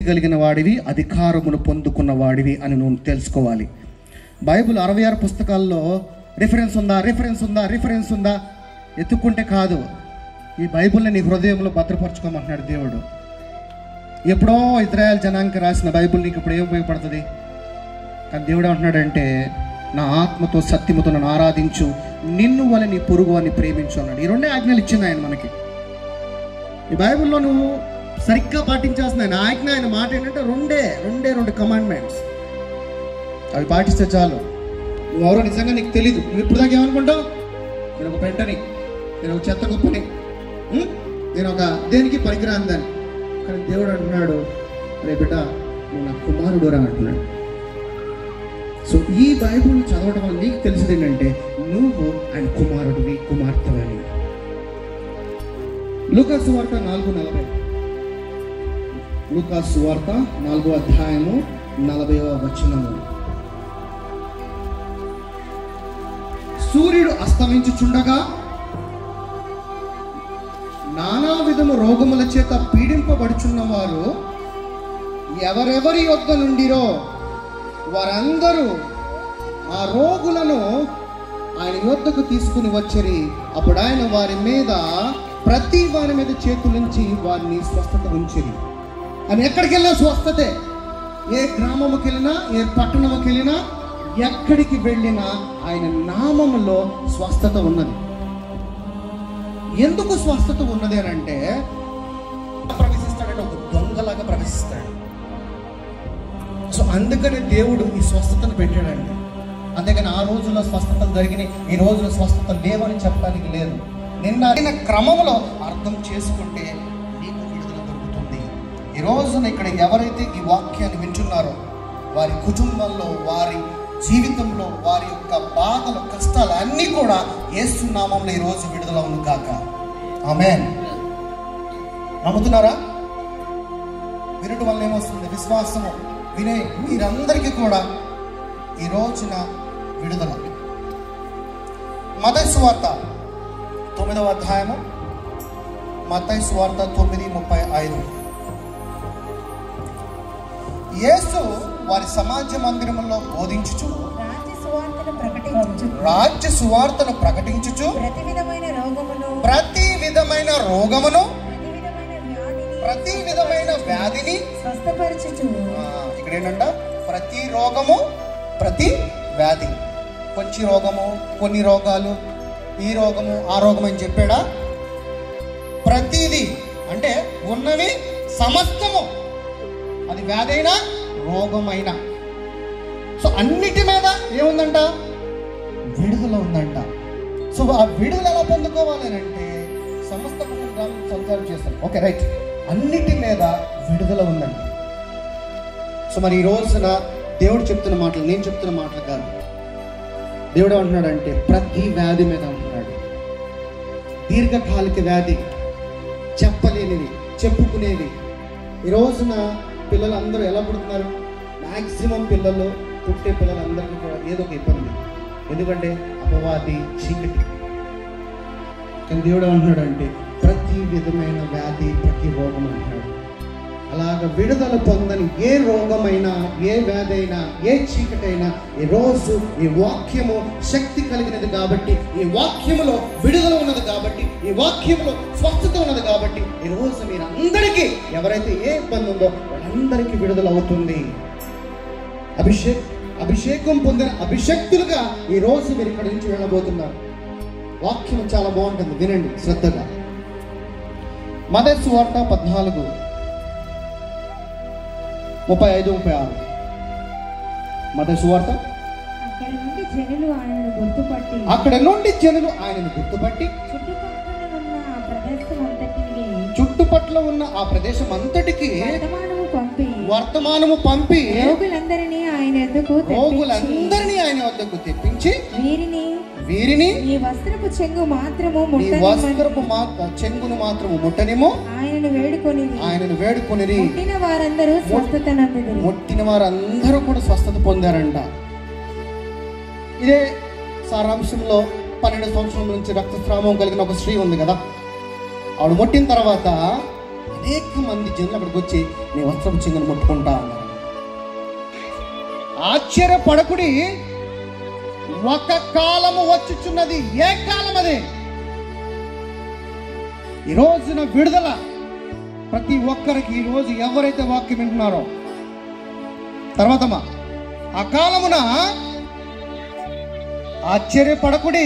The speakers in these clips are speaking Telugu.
కలిగిన వాడివి, అధికారమును పొందుకున్న వాడివి అని నువ్వు తెలుసుకోవాలి. బైబిల్ 66 పుస్తకాల్లో రిఫరెన్స్ ఉందా ఎత్తుక్కుంటే కాదు. ఈ బైబిల్ని నీ హృదయంలో భద్రపరచుకోమంటున్నాడు దేవుడు. ఎప్పుడో ఇజ్రాయెల్ జనాంగకి రాసిన బైబిల్ నీకు ఇప్పుడు ఏం ఉపయోగపడుతుంది? కానీ దేవుడు అంటున్నాడంటే, నా ఆత్మతో సత్యముతో నన్ను ఆరాధించు, నిన్ను వల్ల నీ పొరుగు అని ప్రేమించు అన్నాడు. ఈ 2 ఆజ్ఞలు ఇచ్చింది ఆయన మనకి. ఈ బైబిల్లో నువ్వు సరిగ్గా పాటించాల్సిన ఆయన ఆజ్ఞ, ఆయన మాట ఏంటంటే రెండు కమాండ్మెంట్స్. అవి పాటిస్తే చాలు. నువ్వెవరో నిజంగా నీకు తెలీదు. నువ్వు ఇప్పుడు దాకా ఏమనుకుంటావు? నేను ఒక పెంటని, నేను ఒక చెత్త గొప్పని, నేను ఒక దేనికి పనికిరాని దాన్ని. కానీ దేవుడు అంటున్నాడు, రే బిడ్డ నువ్వు నా కుమారుడు రా అంటున్నాడు. సో ఈ బైబిల్ చదవడం వల్ల నీకు తెలిసింది ఏంటంటే, నువ్వు ఆయన కుమారుడివి, కుమార్తెవి అని. లూకా సువార్త 4:40. లూకా సువార్త 4వ అధ్యాయము 40వ వచనము. సూర్యుడు అస్తమించుచుండగా నానా విధము రోగముల చేత పీడింపబడుచున్న వారు ఎవరెవరి యొద్ద నుండిరో వారందరూ ఆ రోగులను ఆయన యొద్దకు తీసుకుని వచ్చిరి. అప్పుడు ఆయన ప్రతి వారి మీద చేతులుంచి వారిని స్వస్థత ఉంచిరి. అని ఎక్కడికి వెళ్ళినా స్వస్థతే. ఏ గ్రామముకి వెళ్ళినా, ఏ పట్టణముకి వెళ్ళినా, ఎక్కడికి వెళ్ళినా ఆయన నామములో స్వస్థత ఉన్నది. ఎందుకు స్వస్థత ఉన్నది అని అంటే, ప్రవేశిస్తాడంటే ఒక దొంగలాగా ప్రవేశిస్తాడు. సో అందుకని దేవుడు ఈ స్వస్థతను పెట్టాడండి. అంతేగాని ఆ రోజుల్లో స్వస్థతలు జరిగినాయి, ఈ రోజుల్లో స్వస్థత లేవని చెప్పడానికి లేదు. నిన్న క్రమంలో అర్థం చేసుకుంటే నీకు విడుదల దొరుకుతుంది. ఈ రోజున ఇక్కడ ఎవరైతే ఈ వాక్యాన్ని వింటున్నారో వారి కుటుంబంలో, వారి జీవితంలో, వారి యొక్క బాధలు, కష్టాలు అన్నీ కూడా యేసు నామములో ఈ రోజు విడుదల అవును కాక. ఆమేన్. నమ్ముతున్నారా? వినడం వల్ల ఏమొస్తుంది? విశ్వాసము. వినే మీరందరికీ కూడా ఈ రోజున విడుదల. మత్తయి సువార్త 9వ అధ్యాయము, మత్తయి సువార్త 9:35. యేసు వారి సమాజ మందిరములో బోధించుచు రాజ్య సువార్తను ప్రకటించుచు ప్రతి విధమైన రోగమును ప్రతి విధమైన వ్యాధిని స్వస్థపరచుచు. ఇక్కడ ఏంటంట? ప్రతి రోగము, ప్రతి వ్యాధి. కొంచెం రోగము, కొన్ని రోగాలు, ఈ రోగము, ఆ రోగం అని చెప్పాడా? ప్రతిదీ అంటే ఉన్నవి సమస్తము, అది వ్యాధైనా రోగమైనా. సో అన్నిటి మీద ఏముందంట? విడుదల ఉందంట. సో ఆ విడుదల ఎలా పొందుకోవాలి అంటే, సమస్త గ్రామం సంచారం చేస్తాను. Okay, right. అన్నిటి మీద విడుదల ఉందంట. సో మరి ఈ రోజున దేవుడు చెప్తున్న మాటలు, నేను చెప్తున్న మాటలు కాదు. దేవుడు అంటున్నాడంటే ప్రతి వ్యాధి మీద అంటున్నాడు. దీర్ఘకాలిక వ్యాధి, చెప్పలేనివి, చెప్పుకునేవి. ఈ రోజున పిల్లలందరూ ఎలా పుడుతున్నారు? మ్యాక్సిమం పిల్లలు, పుట్టే పిల్లలందరికీ కూడా ఏదో ఒక ఇబ్బంది. ఎందుకంటే అపవాది, చీకటి. కానీ దేవుడు అంటున్నాడంటే ప్రతి విధమైన వ్యాధి, ప్రతి రోగం అంటున్నాడు. అలాగ విడుదల పొందని ఏ రోగమైనా, ఏ వ్యాధి అయినా, ఏ చీకటైనా ఈరోజు ఈ వాక్యము శక్తి కలిగినది కాబట్టి, ఈ వాక్యములో విడుదల ఉన్నది కాబట్టి, ఈ వాక్యములో స్వస్థత ఉన్నది కాబట్టి ఈరోజు మీరందరికీ ఎవరైతే ఏ ఇబ్బంది ఉందో వాళ్ళందరికీ విడుదల అవుతుంది. అభిషేకం పొందిన అభిషక్తులుగా ఈరోజు మీరు ఇక్కడి నుంచి వెళ్ళబోతున్నారు. వాక్యం చాలా బాగుంటుంది, వినండి శ్రద్ధగా. మత్తయి సువార్త 14:35-36. మత్తయి సువార్త. అక్కడ నుండి జనులు ఆయనను గుర్తుపట్టి చుట్టుపట్ల ఉన్న ఆ ప్రదేశం అంతటికి వర్తమానము పంపి రోగులందరినీ ఆయన వద్దకు తెప్పించి వీరిని ఈ వస్త్రపు చెంగును మాత్రము ముట్టనేమో ఆయనను వేడుకొనిరి. ముట్టిన వారందరూ కూడా స్వస్థత పొందారంట. ఇదే సారాంశంలో 12 సంవత్సరాల నుంచి రక్తస్రావం కలిగిన ఒక స్త్రీ ఉంది కదా. ఆవిడ ముట్టిన తర్వాత అనేక మంది జనులు అక్కడికి వచ్చి నీ వస్త్రపు చెంగును ముట్టుకుంటా అన్నారు. ఆశ్చర్యపడకుడి, ఒక కాలము వచ్చుచున్నది. ఏ కాలం అది? ఈ రోజున విడుదల ప్రతి ఒక్కరికి. ఈ రోజు ఎవరైతే వాక్యం వింటున్నారో, తర్వాత ఆ కాలమున ఆశ్చర్యపడకుడి,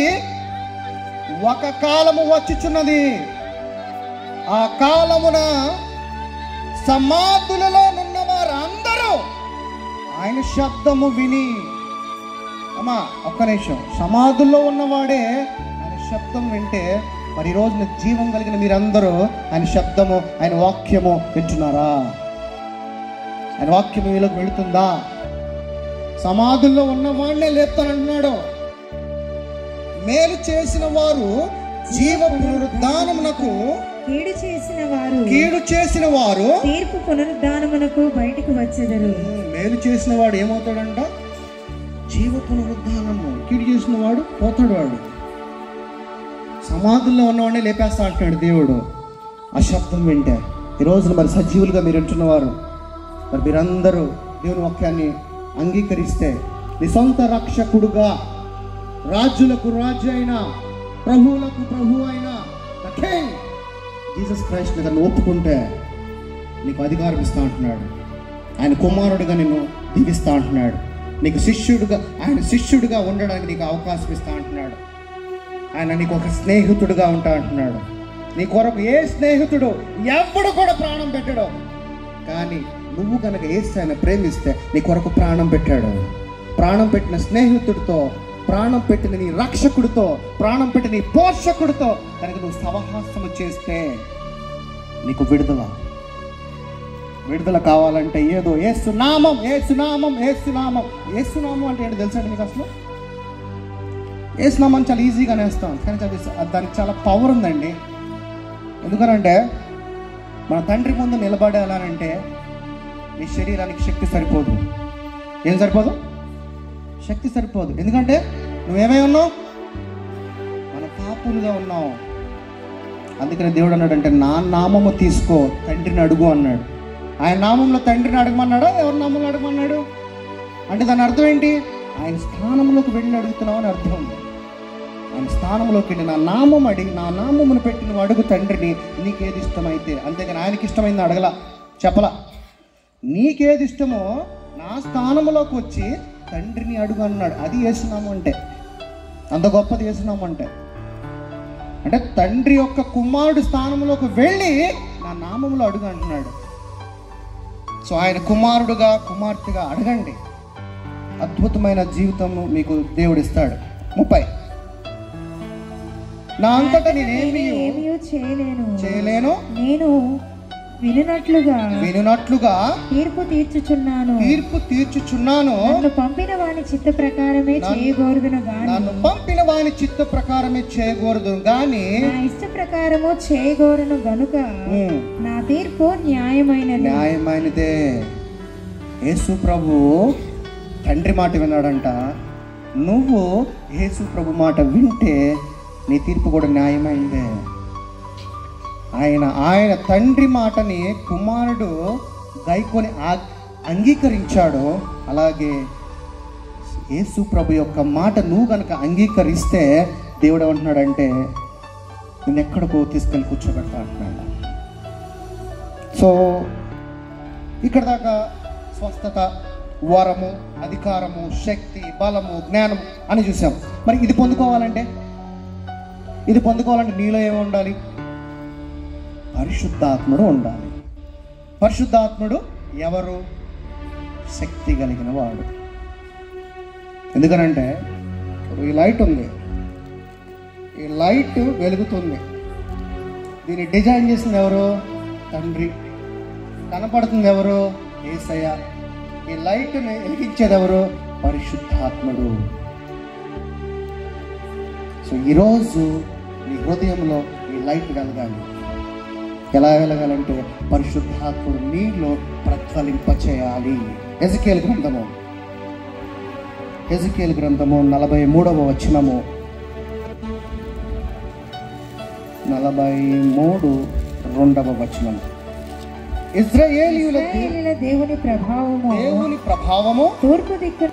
ఒక కాలము వచ్చుచున్నది. ఆ కాలమున సమాధులలో నున్న వారందరూ ఆయన శబ్దము విని, అమ్మా ఒక్క నిమిషం, సమాధుల్లో ఉన్నవాడే ఆయన శబ్దం వింటే, మరి ఈ రోజున జీవం కలిగిన మీరందరూ ఆయన శబ్దము, ఆయన వాక్యము వింటున్నారా? ఆయన వాక్యం మీలోకి వెళుతుందా? సమాధుల్లో ఉన్నవాడినే లేపుతానంటున్నాడు. మేలు చేసిన వారు జీవ పునరుద్ధానమునకు, కీడు చేసిన వారు తీర్పు పునరుద్ధానమునకు బయటకు వచ్చెదరు. మేలు చేసిన వాడు ఏమవుతాడంట? జీవ పునరుద్ధానము. కీడు చేసిన వాడు పోతాడు. వాడు సమాధుల్లో ఉన్నవాడిని లేపేస్తా అంటున్నాడు దేవుడు ఆ శబ్దం వింటే. ఈ రోజున మరి సజీవులుగా మీరు వింటున్నవారు, మరి మీరందరూ దేవుని వాక్యాన్ని అంగీకరిస్తే, నీ సొంత రక్షకుడుగా, రాజులకు రాజు అయిన, ప్రభువులకు ప్రభు అయిన జీసస్ క్రైస్ట్ తను ఒప్పుకుంటే నీకు అధికారం ఇస్తా అంటున్నాడు. ఆయన కుమారుడిగా నిన్ను దీవిస్తా అంటున్నాడు. నీకు శిష్యుడుగా, ఆయన శిష్యుడిగా ఉండడానికి నీకు అవకాశం ఇస్తా అంటున్నాడు. ఆయన నీకు ఒక స్నేహితుడుగా ఉంటా అంటున్నాడు. నీ కొరకు ఏ స్నేహితుడు ఎప్పుడు కూడా ప్రాణం పెట్టడు, కానీ నువ్వు కనుక యేసుని ప్రేమిస్తే నీ కొరకు ప్రాణం పెట్టాడు. ప్రాణం పెట్టిన స్నేహితుడితో, ప్రాణం పెట్టిన నీ రక్షకుడితో, ప్రాణం పెట్టిన నీ పోషకుడితో కనుక నువ్వు సహవాసము చేస్తే నీకు విడుదల. విడుదల కావాలంటే ఏదో యేసునామం, యేసునామం, యేసునామం. యేసునామం అంటే ఏంటి తెలుసండి మీకు? అసలు యేసునామం చాలా ఈజీగానే వేస్తాం, కానీ దానికి చాలా పవర్ ఉందండి. ఎందుకనంటే మన తండ్రి ముందు నిలబడాలంటే నీ శరీరానికి శక్తి సరిపోదు. ఏం సరిపోదు? శక్తి సరిపోదు. ఎందుకంటే నువ్వేమై ఉన్నావు? మన పాపులుగా ఉన్నావు. అందుకని దేవుడు అన్నాడంటే, నా నామము తీసుకో, తండ్రిని అడుగు అన్నాడు. ఆయన నామంలో తండ్రిని అడగమన్నాడా? ఎవరి నామంలో అడగమన్నాడు? అంటే దాని అర్థం ఏంటి? ఆయన స్థానంలోకి వెళ్ళి అడుగుతున్నావు అని అర్థం ఉంది. ఆయన స్థానంలోకి వెళ్ళి నా నామం అడిగి, నా నామమును పెట్టి నువ్వు అడుగు తండ్రిని, నీకేది ఇష్టమైతే. అంతేగాని ఆయనకి ఇష్టమైంది అడగలా, చెప్పలా. నీకేది ఇష్టమో నా స్థానంలోకి వచ్చి తండ్రిని అడుగు అన్నాడు. అది యేసునామం అంటే. అంత గొప్పది యేసునామం అంటే. అంటే తండ్రి యొక్క కుమారుడు స్థానంలోకి వెళ్ళి నా నామంలో అడుగు అంటున్నాడు. సో ఆయన కుమారుడుగా, కుమార్తెగా అడగండి, అద్భుతమైన జీవితం మీకు దేవుడు ఇస్తాడు. 30, నా అంతటా నేనేమీ చేయలేను, నేను వినునట్లుగా తీర్పు తీర్చుచున్నాను. నన్ను పంపిన వాని చిత్త ప్రకారమే చేయగోరుదును గాని నా ఇష్ట ప్రకారము చేయగోరును గనుక నా తీర్పు న్యాయమైనదే. యేసు ప్రభు తండ్రి మాట విన్నాడంట. నువ్వు యేసు ప్రభు మాట వింటే నీ తీర్పు కూడా న్యాయమైందే. ఆయన తండ్రి మాటని కుమారుడు గైకొని అంగీకరించాడు. అలాగే యేసు ప్రభు యొక్క మాట నువ్వు కనుక అంగీకరిస్తే దేవుడు ఏమంటున్నాడంటే, నేను ఎక్కడికో తీసుకెళ్ళి కూర్చోబెడతా అంటున్నాడు. సో ఇక్కడ దాకా స్వస్థత, వరము, అధికారము, శక్తి, బలము, జ్ఞానం అని చూసాం. మరి ఇది పొందుకోవాలంటే నీలో ఏమి ఉండాలి? పరిశుద్ధాత్ముడు ఉండాలి. పరిశుద్ధాత్ముడు ఎవరు? శక్తి కలిగిన వాడు. ఎందుకనంటే ఈ లైట్ ఉంది, ఈ లైట్ వెలుగుతుంది. దీన్ని డిజైన్ చేసింది ఎవరు? తండ్రి. కనపడుతుంది ఎవరు? యేసయ్య. ఈ లైట్ని వెలిగించేది ఎవరు? పరిశుద్ధాత్ముడు. సో ఈరోజు నీ హృదయంలో ఈ లైట్ వెలగాలి. ఎలా వెలగాలంటే పరిశుద్ధాత్ముడు నీలో ప్రజ్వలింపచేయాలి. ఎజెకియేలు గ్రంథము 43వ వచనము, 43 2వ వచనం. ఇశ్రాయేలీయులకు దేవుని ప్రభావము దేవుని ప్రభావము తూర్పు దిక్కు